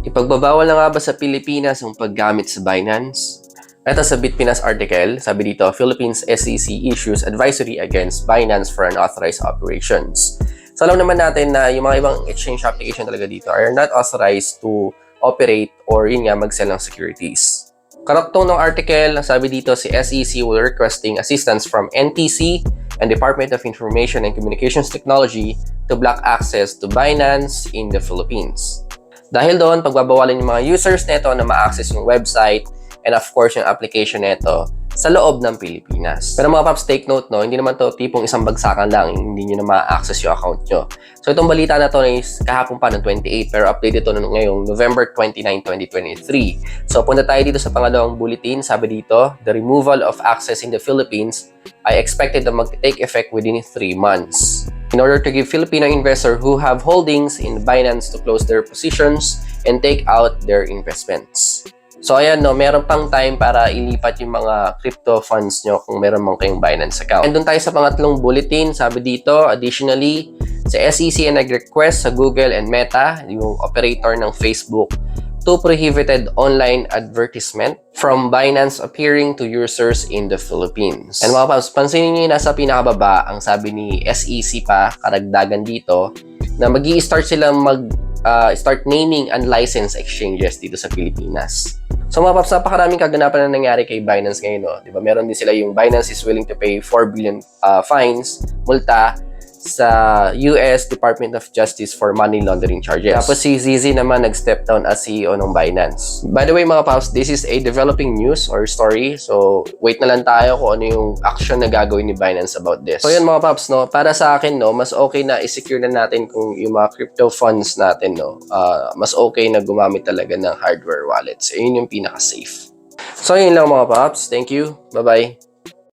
Ipagbabawal na nga ba sa Pilipinas ang paggamit sa Binance? Ito sa BitPinas article, sabi dito, Philippines SEC issues advisory against Binance for unauthorized operations. So alam naman natin na yung mga ibang exchange application talaga dito are not authorized to operate or yun nga mag-sell ng securities. Karaktong ng article, sabi dito si SEC will requesting assistance from NTC and Department of Information and Communications Technology to block access to Binance in the Philippines. Dahil doon, pagbabawalan yung mga users nito na ma-access yung website and of course yung application nito sa loob ng Pilipinas. Pero mga paps, take note, no, hindi naman to tipong isang bagsakan lang, hindi nyo na ma-access yung account nyo. So itong balita na to is kahapon pa ng 28, pero update ito ngayong November 29, 2023. So punta tayo dito sa pangalawang bulletin, sabi dito, the removal of access in the Philippines ay expected na mag-take effect within 3 months. In order to give Filipino investors who have holdings in Binance to close their positions and take out their investments. So ayan, no, meron pang time para ilipat yung mga crypto funds nyo kung meron mong kayong Binance account. And doon tayo sa pangatlong bulletin, sabi dito, additionally, sa SEC ay nag-request sa Google and Meta, yung operator ng Facebook, to prohibited online advertisement from Binance appearing to users in the Philippines. And mga paps, pansinin nyo yung nasa pinakababa, ang sabi ni SEC pa, karagdagan dito, na mag-i-start silang start naming unlicensed exchanges dito sa Pilipinas. So mga paps, napakaraming kaganapan na nangyari kay Binance ngayon. No? Diba? Meron din sila yung Binance is willing to pay 4 billion fines, multa, sa US Department of Justice for money laundering charges. Tapos si ZZ naman nag-step down as CEO ng Binance. By the way mga paps, this is a developing news or story. So wait na lang tayo kung ano yung action na gagawin ni Binance about this. So yun mga paps, no, para sa akin, no, mas okay na i-secure na natin kung yung mga crypto funds natin, no, mas okay na gumamit talaga ng hardware wallets. Yun yung pinaka-safe. So yun lang mga paps. Thank you. Bye-bye.